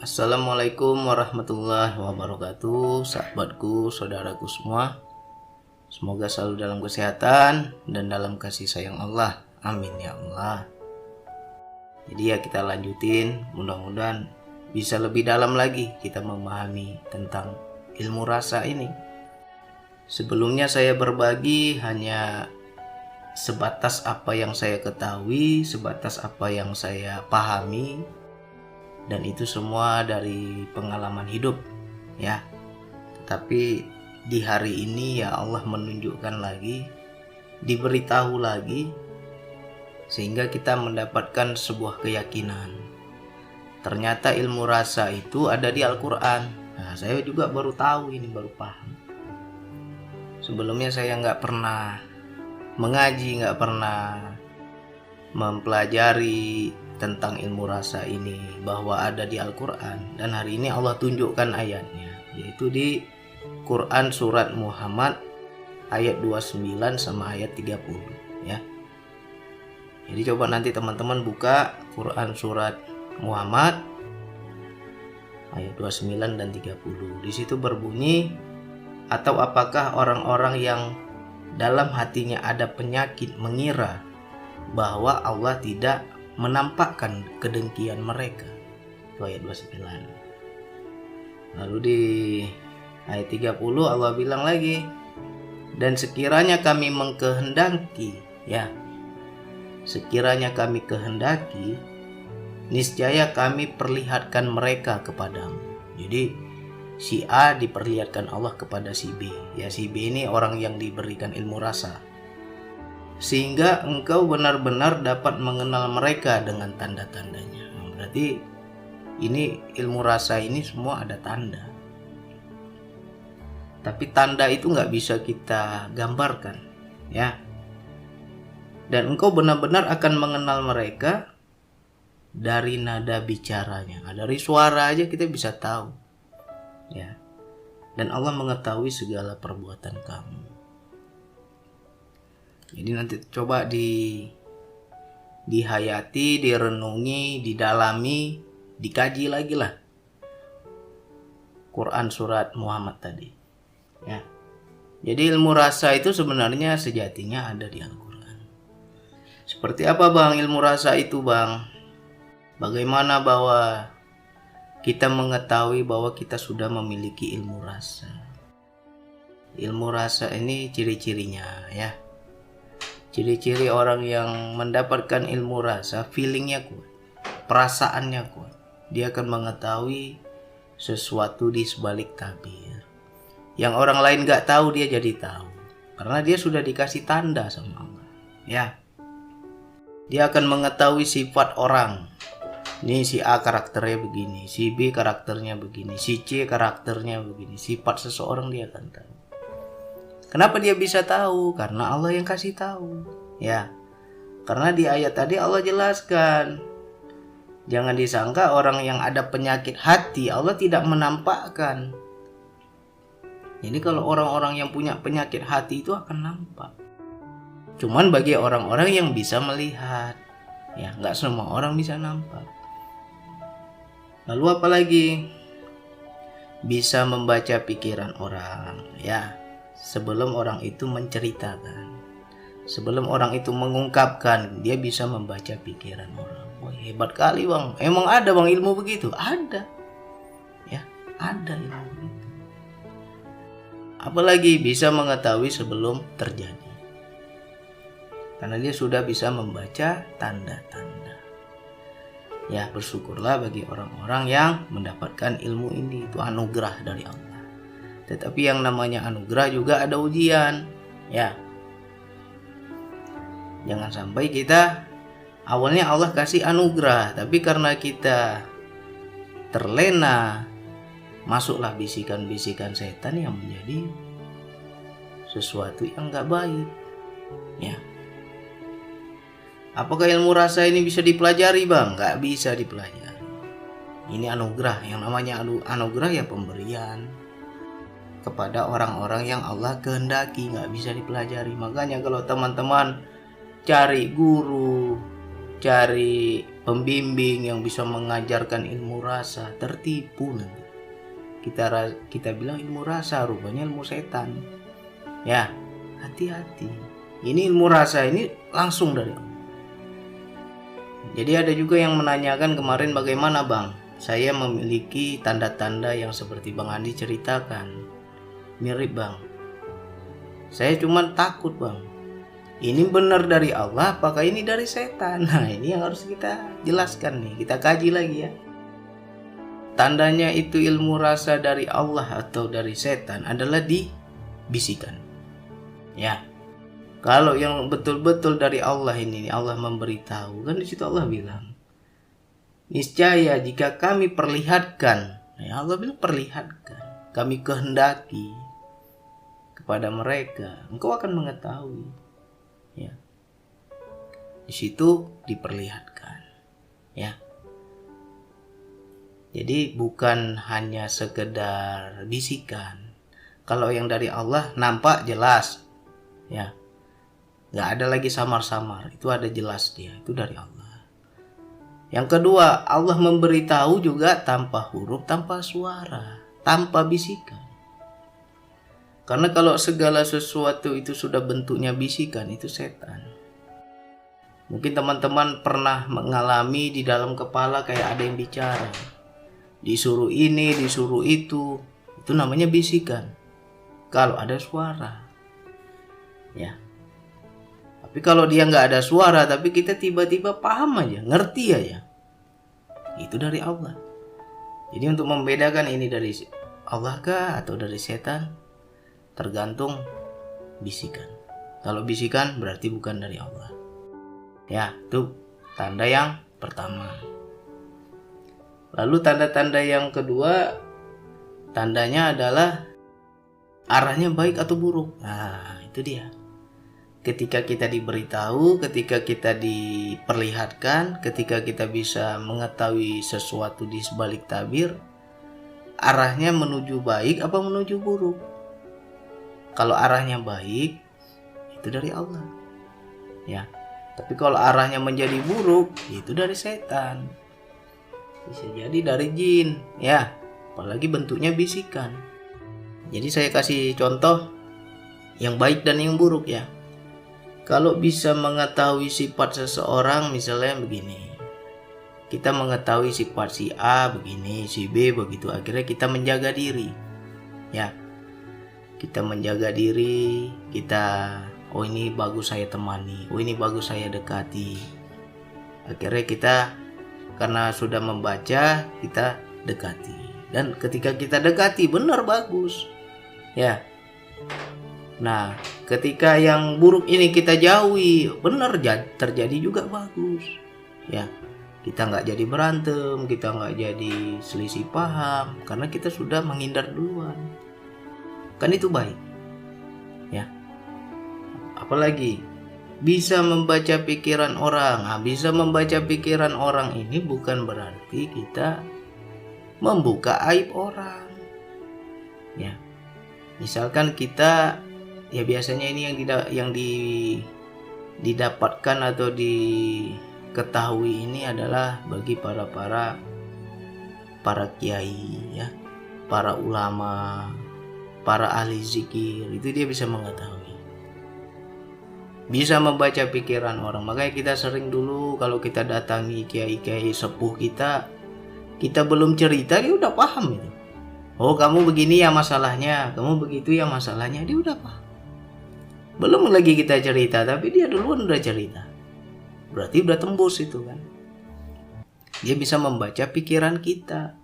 Assalamualaikum warahmatullahi wabarakatuh, sahabatku, saudaraku semua. Semoga selalu dalam kesehatan dan dalam kasih sayang Allah. Amin ya Allah. Jadi ya kita lanjutin, mudah-mudahan bisa lebih dalam lagi kita memahami tentang ilmu rasa ini. Sebelumnya saya berbagi hanya sebatas apa yang saya ketahui, sebatas apa yang saya pahami, dan itu semua dari pengalaman hidup ya. Tetapi di hari ini ya Allah menunjukkan lagi, diberitahu lagi, sehingga kita mendapatkan sebuah keyakinan. Ternyata ilmu rasa itu ada di Al-Quran. Nah, saya juga baru tahu ini, baru paham. Sebelumnya saya nggak pernah mengaji, nggak pernah mempelajari tentang ilmu rasa ini, bahwa ada di Al-Quran. Dan hari ini Allah tunjukkan ayatnya, yaitu di Quran surat Muhammad ayat 29 sama ayat 30 ya. Jadi coba nanti teman-teman buka Quran surat Muhammad ayat 29 dan 30. Di situ berbunyi, atau apakah orang-orang yang dalam hatinya ada penyakit mengira bahwa Allah tidak menampakkan kedengkian mereka. Itu ayat 29. Lalu di ayat 30 Allah bilang lagi, dan sekiranya kami mengkehendaki ya, sekiranya kami kehendaki, niscaya kami perlihatkan mereka kepadamu. Jadi si A diperlihatkan Allah kepada si B. Ya, si B ini orang yang diberikan ilmu rasa, sehingga engkau benar-benar dapat mengenal mereka dengan tanda-tandanya. Berarti ini ilmu rasa ini semua ada tanda. Tapi tanda itu nggak bisa kita gambarkan ya. Dan engkau benar-benar akan mengenal mereka dari nada bicaranya. Nah, dari suara aja kita bisa tahu ya. Dan Allah mengetahui segala perbuatan kamu. Jadi nanti coba dihayati, direnungi, didalami, dikaji lagi lah Quran surat Muhammad tadi ya. Jadi ilmu rasa itu sebenarnya sejatinya ada di Al-Quran. Seperti apa bang ilmu rasa itu bang? Bagaimana bahwa kita mengetahui bahwa kita sudah memiliki ilmu rasa? Ilmu rasa ini ciri-cirinya ya. Ciri-ciri orang yang mendapatkan ilmu rasa, feelingnya kuat, perasaannya kuat. Dia akan mengetahui sesuatu di sebalik tabir yang orang lain gak tahu, dia jadi tahu karena dia sudah dikasih tanda sama Allah ya. Dia akan mengetahui sifat orang. Ini si A karakternya begini, si B karakternya begini, si C karakternya begini. Sifat seseorang dia akan tahu. Kenapa dia bisa tahu? Karena Allah yang kasih tahu ya. Karena di ayat tadi Allah jelaskan, jangan disangka orang yang ada penyakit hati Allah tidak menampakkan. Jadi kalau orang-orang yang punya penyakit hati itu akan nampak. Cuman bagi orang-orang yang bisa melihat ya, nggak semua orang bisa nampak. Lalu apalagi? Bisa membaca pikiran orang ya. Sebelum orang itu menceritakan, sebelum orang itu mengungkapkan, dia bisa membaca pikiran orang. Wah, hebat kali bang. Emang ada bang ilmu begitu? Ada ya, ada ilmu begitu. Apalagi bisa mengetahui sebelum terjadi, karena dia sudah bisa membaca tanda-tanda ya. Bersyukurlah bagi orang-orang yang mendapatkan ilmu ini. Itu anugerah dari Allah. Tetapi yang namanya anugerah juga ada ujian ya. Jangan sampai kita awalnya Allah kasih anugerah, tapi karena kita terlena, masuklah bisikan-bisikan setan yang menjadi sesuatu yang gak baik ya. Apakah ilmu rasa ini bisa dipelajari bang? Gak bisa dipelajari. Ini anugerah. Yang namanya anugerah ya pemberian kepada orang-orang yang Allah kehendaki, nggak bisa dipelajari. Makanya kalau teman-teman cari guru, cari pembimbing yang bisa mengajarkan ilmu rasa, tertipu nanti. Kita bilang ilmu rasa, rupanya ilmu setan. Ya, hati-hati. Ini ilmu rasa ini langsung dari Allah. Jadi ada juga yang menanyakan kemarin, bagaimana Bang? Saya memiliki tanda-tanda yang seperti Bang Andi ceritakan. Mirip Bang. Saya cuma takut Bang. Ini benar dari Allah apakah ini dari setan? Nah ini yang harus kita jelaskan nih. Kita kaji lagi ya. Tandanya itu ilmu rasa dari Allah atau dari setan adalah di bisikan. Ya. Kalau yang betul-betul dari Allah ini, Allah memberitahu, kan di situ Allah bilang, niscaya jika kami perlihatkan, ya Allah bilang perlihatkan, kami kehendaki kepada mereka, engkau akan mengetahui. Ya. Di situ diperlihatkan. Ya. Jadi bukan hanya sekedar bisikan. Kalau yang dari Allah nampak jelas. Ya. Nggak ada lagi samar-samar, itu ada jelas dia, itu dari Allah. Yang kedua, Allah memberitahu juga tanpa huruf, tanpa suara, tanpa bisikan. Karena kalau segala sesuatu itu sudah bentuknya bisikan, itu setan. Mungkin teman-teman pernah mengalami di dalam kepala kayak ada yang bicara, disuruh ini, disuruh itu namanya bisikan. Kalau ada suara, ya. Tapi kalau dia nggak ada suara, tapi kita tiba-tiba paham aja, ngerti aja, itu dari Allah. Jadi untuk membedakan ini dari Allah kah atau dari setan, tergantung bisikan. Kalau bisikan berarti bukan dari Allah. Ya, itu tanda yang pertama. Lalu tanda-tanda yang kedua, tandanya adalah arahnya baik atau buruk. Nah, itu dia. Ketika kita diberitahu, ketika kita diperlihatkan, ketika kita bisa mengetahui sesuatu di sebalik tabir, arahnya menuju baik apa menuju buruk. Kalau arahnya baik, itu dari Allah. Ya. Tapi kalau arahnya menjadi buruk, itu dari setan. Bisa jadi dari jin, ya. Apalagi bentuknya bisikan. Jadi saya kasih contoh yang baik dan yang buruk ya. Kalau bisa mengetahui sifat seseorang, misalnya begini, kita mengetahui sifat si A begini, si B begitu, akhirnya kita menjaga diri, ya, kita menjaga diri, kita, oh ini bagus saya temani, oh ini bagus saya dekati, akhirnya kita karena sudah membaca kita dekati, dan ketika kita dekati benar bagus, ya. Nah, ketika yang buruk ini kita jauhi, benar terjadi juga bagus. Ya, kita nggak jadi berantem, kita nggak jadi selisih paham, karena kita sudah menghindar duluan. Kan itu baik. Ya. Apalagi bisa membaca pikiran orang. Nah, bisa membaca pikiran orang ini bukan berarti kita membuka aib orang. Ya. Misalkan kita, ya biasanya ini yang didapatkan atau diketahui ini adalah bagi para kiai ya, para ulama, para ahli zikir, itu dia bisa mengetahui, bisa membaca pikiran orang. Makanya kita sering dulu kalau kita datangi kiai-kiai sepuh kita belum cerita dia udah paham itu. Oh kamu begini ya masalahnya, kamu begitu ya masalahnya, dia udah paham. Belum lagi kita cerita, tapi dia duluan udah cerita. Berarti udah tembus itu kan. Dia bisa membaca pikiran kita.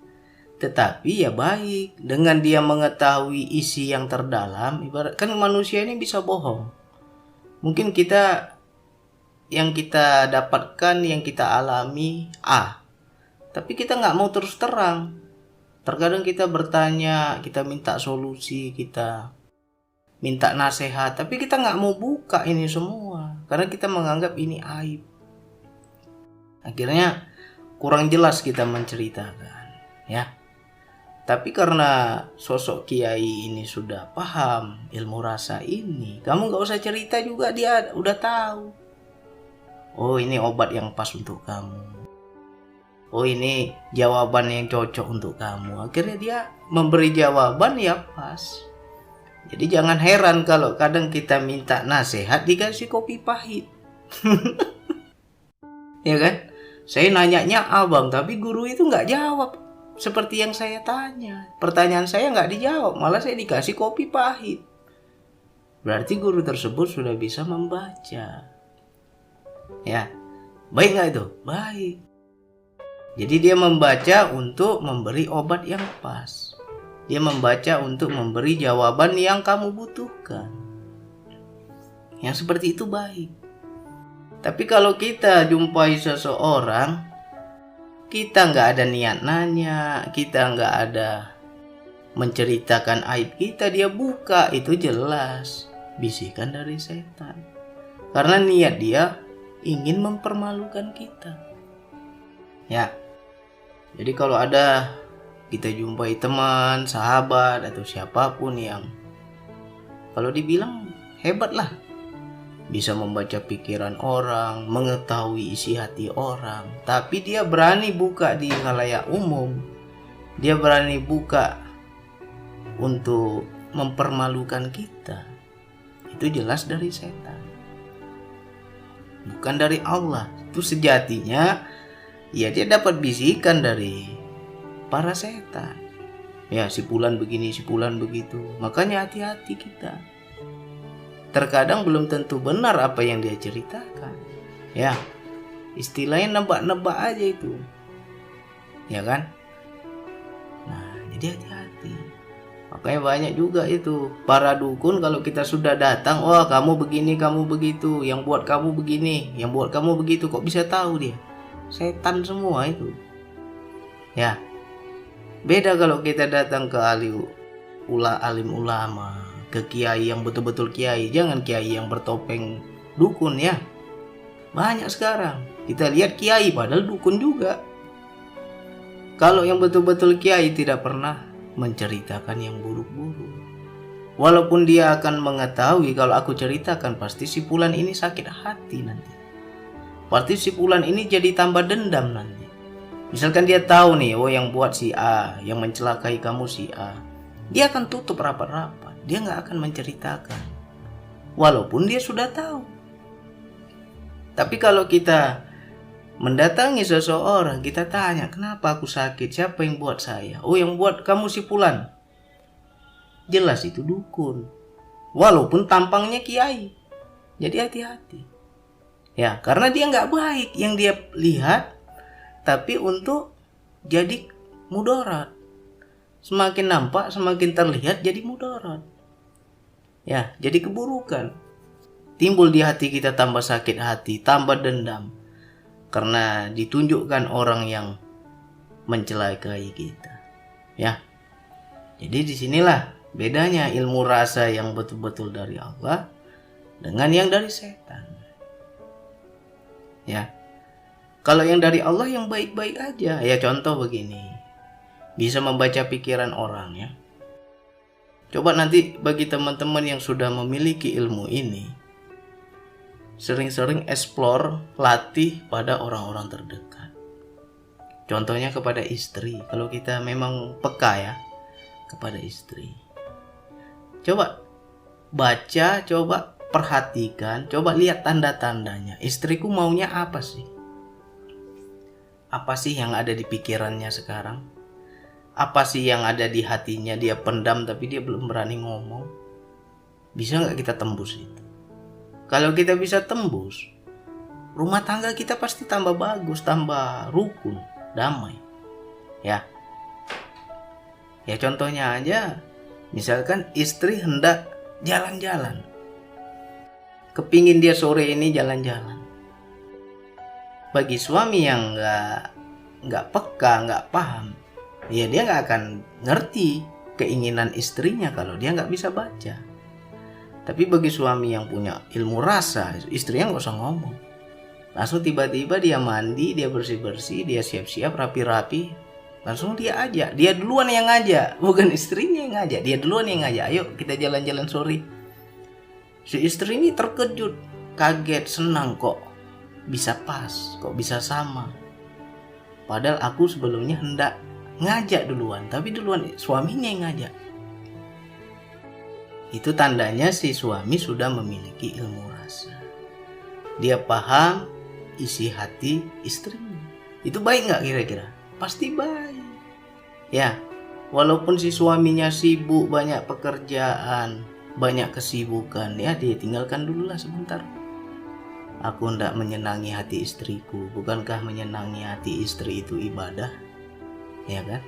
Tetapi ya baik, dengan dia mengetahui isi yang terdalam, ibarat kan manusia ini bisa bohong. Mungkin yang kita dapatkan, yang kita alami A, tapi kita nggak mau terus terang. Terkadang kita bertanya, kita minta solusi, kita minta nasihat, tapi kita nggak mau buka ini semua karena kita menganggap ini aib. Akhirnya kurang jelas kita menceritakan, ya. Tapi karena sosok kiai ini sudah paham ilmu rasa ini, kamu nggak usah cerita juga dia udah tahu. Oh ini obat yang pas untuk kamu. oh ini jawaban yang cocok untuk kamu. Akhirnya dia memberi jawaban ya pas. Jadi jangan heran kalau kadang kita minta nasihat dikasih kopi pahit. Ya kan? Saya nanyanya abang, tapi guru itu nggak jawab seperti yang saya tanya. Pertanyaan saya nggak dijawab, malah saya dikasih kopi pahit. Berarti guru tersebut sudah bisa membaca. Ya, baik nggak itu? Baik. Jadi dia membaca untuk memberi obat yang pas. Dia membaca untuk memberi jawaban yang kamu butuhkan. Yang seperti itu baik. Tapi kalau kita jumpai seseorang, kita nggak ada niat nanya, kita nggak ada menceritakan aib kita, dia buka, itu jelas bisikan dari setan. Karena niat dia ingin mempermalukan kita. Ya. Jadi kalau ada kita jumpai teman, sahabat atau siapapun yang kalau dibilang hebat lah, bisa membaca pikiran orang, mengetahui isi hati orang, tapi dia berani buka di khalayak umum, dia berani buka untuk mempermalukan kita, itu jelas dari setan, bukan dari Allah. Itu sejatinya ya dia dapat bisikan dari para setan. Ya, si fulan begini, si fulan begitu. Makanya hati-hati kita. Terkadang belum tentu benar apa yang dia ceritakan. Ya, istilahnya nebak-nebak aja itu. Ya kan? Nah, jadi hati-hati. Makanya banyak juga itu para dukun, kalau kita sudah datang, wah kamu begini, kamu begitu, yang buat kamu begini, yang buat kamu begitu. Kok bisa tahu dia? Setan semua itu. Ya. Beda kalau kita datang ke alim ulama, ke kiai yang betul-betul kiai. Jangan kiai yang bertopeng dukun ya. Banyak sekarang. Kita lihat kiai padahal dukun juga. Kalau yang betul-betul kiai tidak pernah menceritakan yang buruk-buruk. Walaupun dia akan mengetahui kalau aku ceritakan pasti si fulan ini sakit hati nanti. Pasti si fulan ini jadi tambah dendam nanti. Misalkan dia tahu nih, oh yang buat si A, yang mencelakai kamu si A, dia akan tutup rapat-rapat. Dia nggak akan menceritakan, walaupun dia sudah tahu. Tapi kalau kita mendatangi seseorang, kita tanya, kenapa aku sakit? Siapa yang buat saya? Oh yang buat kamu si fulan. Jelas itu dukun, walaupun tampangnya kiai. Jadi hati-hati. Ya, karena dia nggak baik yang dia lihat. Tapi untuk jadi mudarat. Semakin nampak, semakin terlihat jadi mudarat. Ya, jadi keburukan. Timbul di hati kita tambah sakit hati, tambah dendam. Karena ditunjukkan orang yang mencelakai kita. Ya. Jadi disinilah bedanya ilmu rasa yang betul-betul dari Allah dengan yang dari setan. Ya. Kalau yang dari Allah yang baik-baik aja. Ya contoh begini. Bisa membaca pikiran orang ya. Coba nanti bagi teman-teman yang sudah memiliki ilmu ini, sering-sering explore, latih pada orang-orang terdekat. Contohnya kepada istri. Kalau kita memang peka ya, kepada istri. Coba baca, coba perhatikan, coba lihat tanda-tandanya. Istriku maunya apa sih? Apa sih yang ada di pikirannya sekarang? Apa sih yang ada di hatinya? Dia pendam tapi dia belum berani ngomong. Bisa gak kita tembus itu? Kalau kita bisa tembus, rumah tangga kita pasti tambah bagus, tambah rukun, damai. Ya. Ya contohnya aja, misalkan istri hendak jalan-jalan. Kepingin dia sore ini jalan-jalan. Bagi suami yang nggak peka, nggak paham, ya dia nggak akan ngerti keinginan istrinya kalau dia nggak bisa baca. Tapi bagi suami yang punya ilmu rasa, istrinya nggak usah ngomong. Langsung tiba-tiba dia mandi, dia bersih-bersih, dia siap-siap, rapi-rapi. Langsung dia ajak, dia duluan yang ngajak, bukan istrinya yang ngajak, dia duluan yang ngajak. Ayo kita jalan-jalan sore. Si istri ini terkejut, kaget, senang kok bisa pas, kok bisa sama. Padahal aku sebelumnya hendak ngajak duluan, tapi duluan suaminya yang ngajak. Itu tandanya si suami sudah memiliki ilmu rasa. Dia paham isi hati istrinya. Itu baik nggak kira-kira? Pasti baik. Ya, walaupun si suaminya sibuk, banyak pekerjaan, banyak kesibukan, ya dia tinggalkan dulu lah sebentar. Aku hendak menyenangi hati istriku. Bukankah menyenangi hati istri itu ibadah? Ya kan?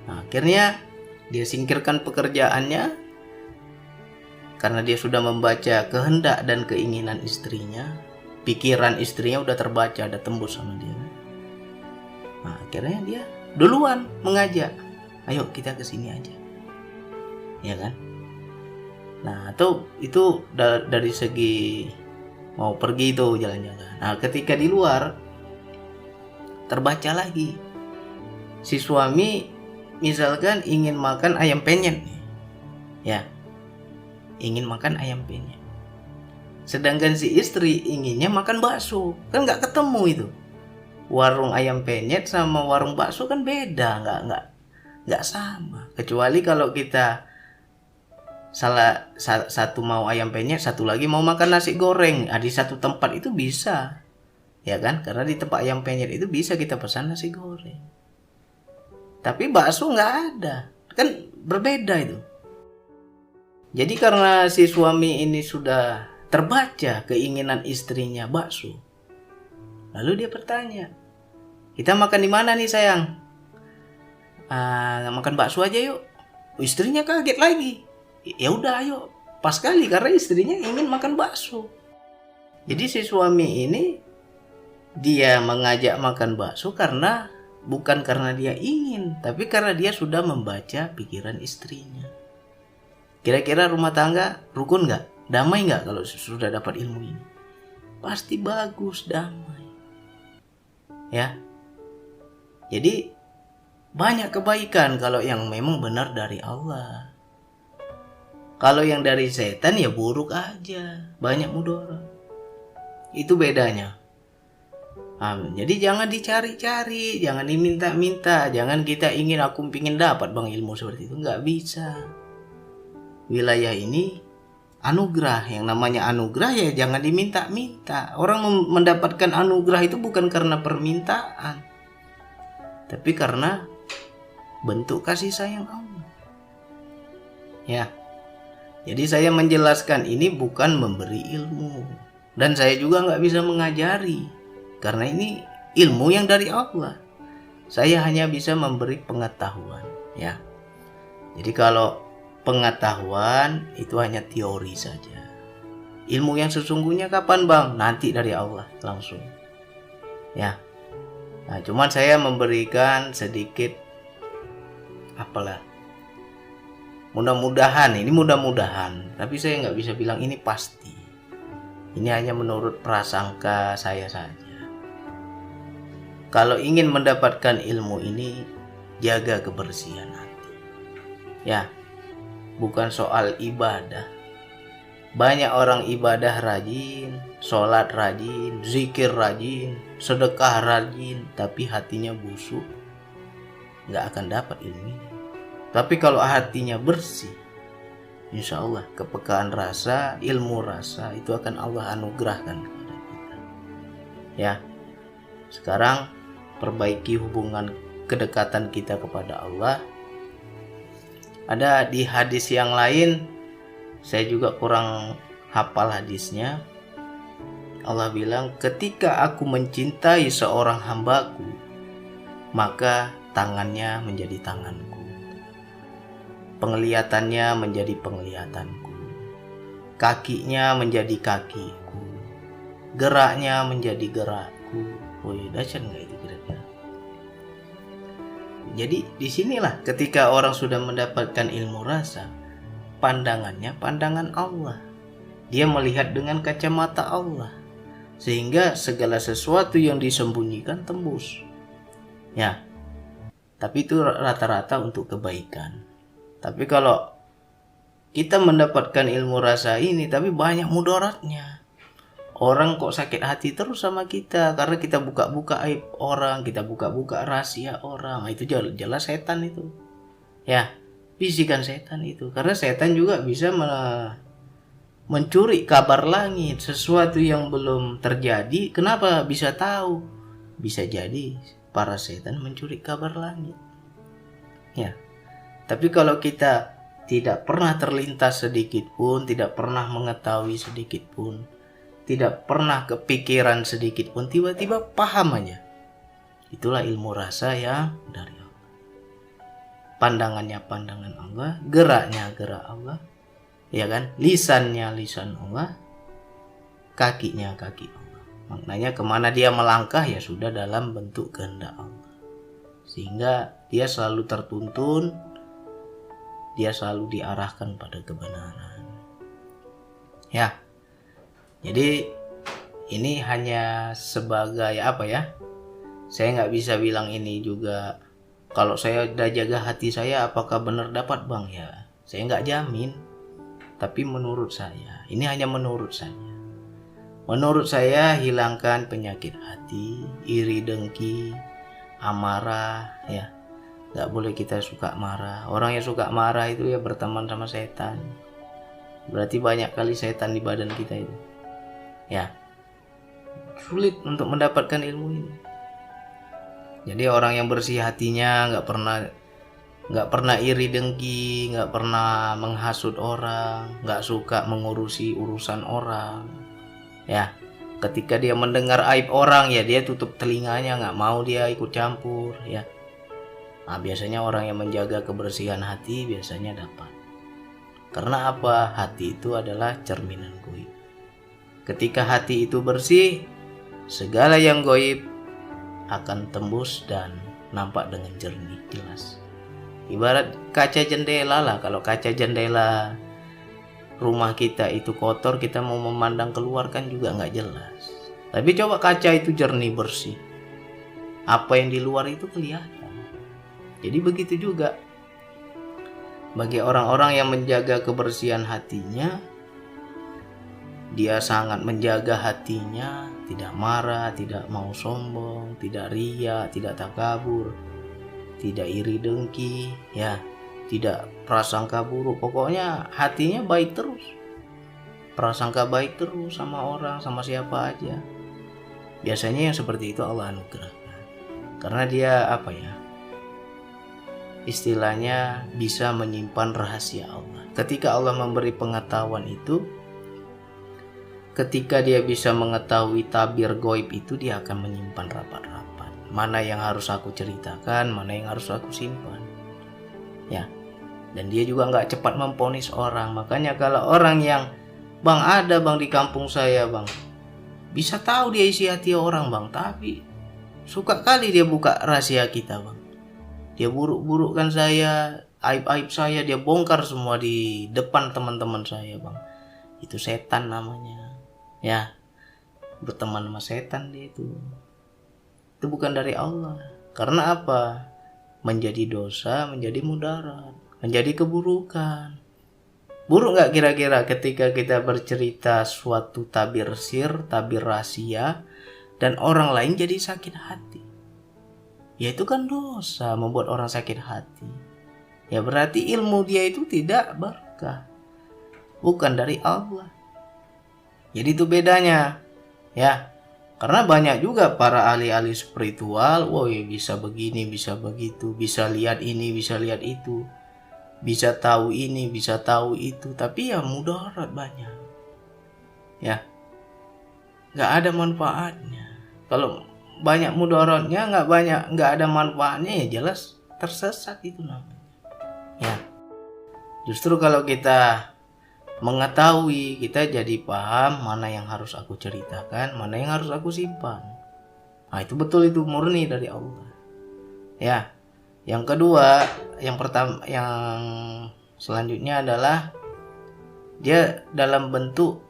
Nah, akhirnya dia singkirkan pekerjaannya karena dia sudah membaca kehendak dan keinginan istrinya. Pikiran istrinya udah terbaca, udah tembus sama dia. Nah, akhirnya dia duluan mengajak, ayo kita kesini aja, ya kan? Nah, atau itu dari segi mau pergi itu jalan-jalan. Nah, ketika di luar terbaca lagi, si suami misalkan ingin makan ayam penyet, ya, ingin makan ayam penyet. Sedangkan si istri inginnya makan bakso, kan nggak ketemu itu. Warung ayam penyet sama warung bakso kan beda, nggak sama. Kecuali kalau kita satu mau ayam penyet, satu lagi mau makan nasi goreng. Di satu tempat itu bisa, ya kan? Karena di tempat ayam penyet itu bisa kita pesan nasi goreng. Tapi bakso nggak ada, kan berbeda itu. Jadi karena si suami ini sudah terbaca keinginan istrinya bakso, lalu dia bertanya, kita makan di mana nih sayang? Makan bakso aja yuk. Istrinya kaget lagi. Ya udah ayo, pas kali karena istrinya ingin makan bakso. Jadi si suami ini dia mengajak makan bakso karena bukan karena dia ingin, tapi karena dia sudah membaca pikiran istrinya. Kira-kira rumah tangga rukun nggak? Damai nggak kalau sudah dapat ilmu ini? Pasti bagus, damai. Ya. Jadi banyak kebaikan kalau yang memang benar dari Allah. Kalau yang dari setan ya buruk aja, banyak mudarat. Itu bedanya. Jadi jangan dicari-cari, jangan diminta-minta, jangan kita ingin aku pingin dapat bang ilmu seperti itu, nggak bisa. Wilayah ini anugerah, yang namanya anugerah ya jangan diminta-minta. Orang mendapatkan anugerah itu bukan karena permintaan, tapi karena bentuk kasih sayang Allah. Ya, jadi saya menjelaskan ini bukan memberi ilmu, dan saya juga nggak bisa mengajari, karena ini ilmu yang dari Allah. Saya hanya bisa memberi pengetahuan, ya. Jadi kalau pengetahuan itu hanya teori saja. Ilmu yang sesungguhnya kapan bang? Nanti dari Allah langsung. Ya. Nah, cuman saya memberikan sedikit mudah-mudahan, tapi saya nggak bisa bilang ini pasti. Ini hanya menurut prasangka saya saja. Kalau ingin mendapatkan ilmu ini, jaga kebersihan hati. Ya, bukan soal ibadah. Banyak orang ibadah rajin, sholat rajin, zikir rajin, sedekah rajin, tapi hatinya busuk, nggak akan dapat ilmu ini. Tapi kalau hatinya bersih, insya Allah kepekaan rasa, ilmu rasa itu akan Allah anugerahkan kepada kita. Ya, sekarang perbaiki hubungan kedekatan kita kepada Allah. Ada di hadis yang lain, saya juga kurang hafal hadisnya. Allah bilang, ketika aku mencintai seorang hambaku, maka tangannya menjadi tanganku, penglihatannya menjadi penglihatanku, kakinya menjadi kakiku, geraknya menjadi gerakku. Wih, dahsyat nggak itu kira-kira? Jadi disinilah ketika orang sudah mendapatkan ilmu rasa, pandangannya pandangan Allah. Dia melihat dengan kacamata Allah, sehingga segala sesuatu yang disembunyikan tembus. Ya, tapi itu rata-rata untuk kebaikan. Tapi kalau kita mendapatkan ilmu rasa ini, tapi banyak mudaratnya. Orang kok sakit hati terus sama kita karena kita buka-buka aib orang, kita buka-buka rahasia orang. Nah, itu jelas setan itu. Ya, bisikan setan itu. Karena setan juga bisa mencuri kabar langit, sesuatu yang belum terjadi. Kenapa bisa tahu? Bisa jadi para setan mencuri kabar langit. Ya. Tapi kalau kita tidak pernah terlintas sedikit pun, tidak pernah mengetahui sedikit pun, tidak pernah kepikiran sedikit pun, tiba-tiba paham aja. Itulah ilmu rasa yang dari Allah. Pandangannya pandangan Allah, geraknya gerak Allah, ya kan? Lisannya lisan Allah, kakinya kaki Allah. Maknanya kemana dia melangkah ya sudah dalam bentuk kehendak Allah. Sehingga dia selalu tertuntun, dia selalu diarahkan pada kebenaran. Ya. Jadi ini hanya sebagai apa ya? Saya nggak bisa bilang ini juga. Kalau saya udah jaga hati saya, apakah benar dapat bang ya? Saya nggak jamin. Tapi menurut saya, ini hanya menurut saya. Menurut saya hilangkan penyakit hati, iri dengki, amarah, ya. Nggak boleh kita suka marah. Orang yang suka marah itu ya berteman sama setan. Berarti banyak kali setan di badan kita itu. Ya, sulit untuk mendapatkan ilmu ini. Jadi orang yang bersih hatinya nggak pernah iri dengki, nggak pernah menghasut orang, nggak suka mengurusi urusan orang. Ya, ketika dia mendengar aib orang ya dia tutup telinganya, nggak mau dia ikut campur. Ya. Nah, biasanya orang yang menjaga kebersihan hati biasanya dapat. Karena apa? Hati itu adalah cerminan goib. Ketika hati itu bersih, segala yang goib akan tembus dan nampak dengan jernih, jelas. Ibarat kaca jendela lah. Kalau kaca jendela rumah kita itu kotor, kita mau memandang keluar kan juga nggak jelas. Tapi coba kaca itu jernih, bersih, apa yang di luar itu kelihatan. Jadi begitu juga bagi orang-orang yang menjaga kebersihan hatinya, dia sangat menjaga hatinya, tidak marah, tidak mau sombong, tidak ria, tidak takabur, tidak iri dengki, ya, tidak prasangka buruk. Pokoknya hatinya baik terus, prasangka baik terus sama orang, sama siapa aja. Biasanya yang seperti itu Allah anugerahkan, karena dia apa ya, istilahnya bisa menyimpan rahasia Allah. Ketika Allah memberi pengetahuan itu, ketika dia bisa mengetahui tabir goib itu, dia akan menyimpan rapat-rapat. Mana yang harus aku ceritakan, mana yang harus aku simpan. Ya. Dan dia juga nggak cepat memponis orang. Makanya kalau orang yang, bang ada bang di kampung saya bang, bisa tahu dia isi hati orang bang, tapi suka kali dia buka rahasia kita bang. Dia buruk-burukkan saya, aib-aib saya dia bongkar semua di depan teman-teman saya bang. Itu setan namanya. Ya, berteman sama setan dia itu. Itu bukan dari Allah. Karena apa? Menjadi dosa, menjadi mudarat, menjadi keburukan. Buruk gak kira-kira ketika kita bercerita suatu tabir sir, tabir rahasia, dan orang lain jadi sakit hati? Ya itu kan dosa, membuat orang sakit hati. Ya berarti ilmu dia itu tidak berkah, bukan dari Allah. Jadi itu bedanya. Ya, karena banyak juga para ahli-ahli spiritual, woi bisa begini, bisa begitu, bisa lihat ini, bisa lihat itu, bisa tahu ini, bisa tahu itu, tapi ya mudarat banyak. Ya, nggak ada manfaatnya. Kalau banyak mudaratnya, nggak ada manfaatnya, ya jelas tersesat itu namanya. Ya, justru kalau kita mengetahui, kita jadi paham mana yang harus aku ceritakan, mana yang harus aku simpan. Nah itu betul, itu murni dari Allah. Ya, yang kedua, yang pertama, yang selanjutnya adalah dia dalam bentuk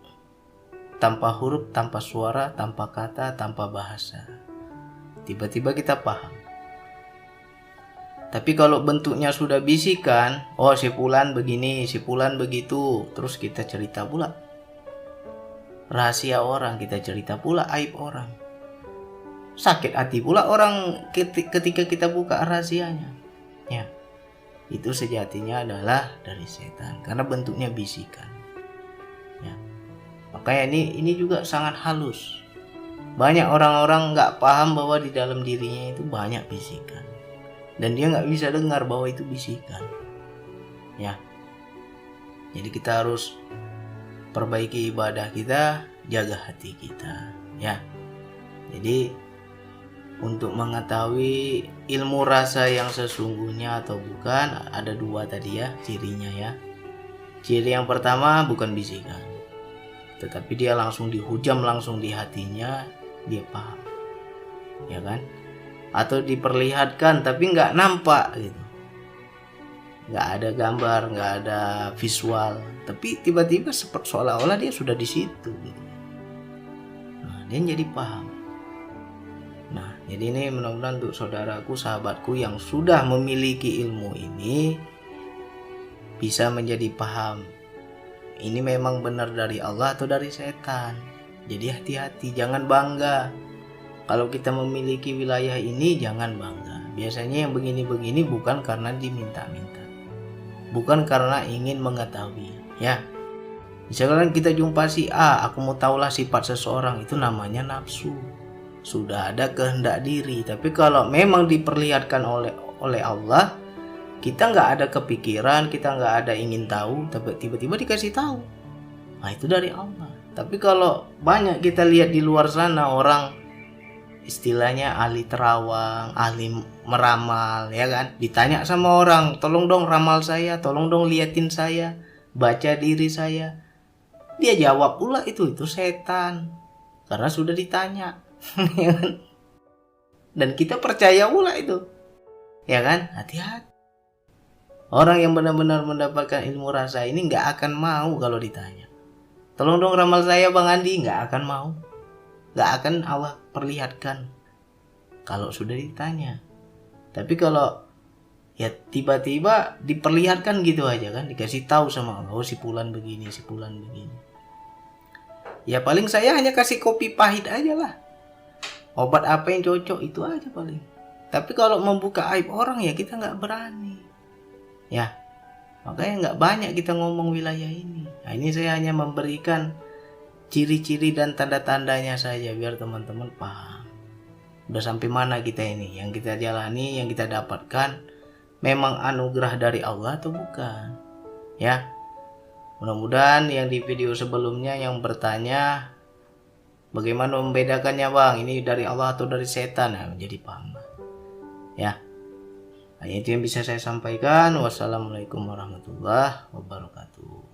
tanpa huruf, tanpa suara, tanpa kata, tanpa bahasa. Tiba-tiba kita paham. Tapi kalau bentuknya sudah bisikan, oh si fulan begini, si fulan begitu, terus kita cerita pula. rahasia orang, kita cerita pula aib orang. Sakit hati pula orang ketika kita buka rahasianya. Ya, itu sejatinya adalah dari setan karena bentuknya bisikan. Ya, makanya ini juga sangat halus. Banyak orang-orang nggak paham bahwa di dalam dirinya itu banyak bisikan, dan dia nggak bisa dengar bahwa itu bisikan. Ya, jadi kita harus perbaiki ibadah kita, jaga hati kita. Ya, jadi untuk mengetahui ilmu rasa yang sesungguhnya atau bukan, ada dua tadi ya cirinya ya. Ciri yang pertama bukan bisikan, tetapi dia langsung dihujam langsung di hatinya, dia paham, ya kan? Atau diperlihatkan tapi nggak nampak gitu, nggak ada gambar, nggak ada visual, tapi tiba-tiba seolah-olah dia sudah di situ gitu. Nah, dia jadi paham. Nah, jadi ini mudah-mudahan untuk saudaraku, sahabatku yang sudah memiliki ilmu ini bisa menjadi paham. Ini memang benar dari Allah atau dari setan. Jadi hati-hati, jangan bangga. Kalau kita memiliki wilayah ini jangan bangga. Biasanya yang begini-begini bukan karena diminta-minta, bukan karena ingin mengetahui, ya. Misalkan kita jumpa si A, aku mau tahulah sifat seseorang, itu namanya nafsu. Sudah ada kehendak diri. Tapi kalau memang diperlihatkan oleh Allah, kita nggak ada kepikiran, kita nggak ada ingin tahu, tapi tiba-tiba dikasih tahu. Nah, itu dari Allah. Tapi kalau banyak kita lihat di luar sana, orang istilahnya ahli terawang, ahli meramal, ya kan? Ditanya sama orang, tolong dong ramal saya, tolong dong liatin saya, baca diri saya. Dia jawab pula itu setan, karena sudah ditanya. Dan kita percaya pula itu, ya kan? Hati-hati. Orang yang benar-benar mendapatkan ilmu rasa ini nggak akan mau kalau ditanya, tolong dong ramal saya Bang Andi, nggak akan mau, nggak akan Allah perlihatkan kalau sudah ditanya. Tapi kalau ya tiba-tiba diperlihatkan gitu aja kan, dikasih tahu sama Allah, oh si fulan begini, si fulan begini, ya paling saya hanya kasih kopi pahit aja lah, obat apa yang cocok itu aja paling. Tapi kalau membuka aib orang ya kita nggak berani, ya. Makanya nggak banyak kita ngomong wilayah ini. Nah, ini saya hanya memberikan ciri-ciri dan tanda-tandanya saja biar teman-teman paham. Udah sampai mana kita ini, yang kita jalani, yang kita dapatkan memang anugerah dari Allah atau bukan, ya. Mudah-mudahan yang di video sebelumnya yang bertanya bagaimana membedakannya Bang, ini dari Allah atau dari setan, nah, menjadi paham, ya. Nah, itu yang bisa saya sampaikan. Wassalamualaikum warahmatullahi wabarakatuh.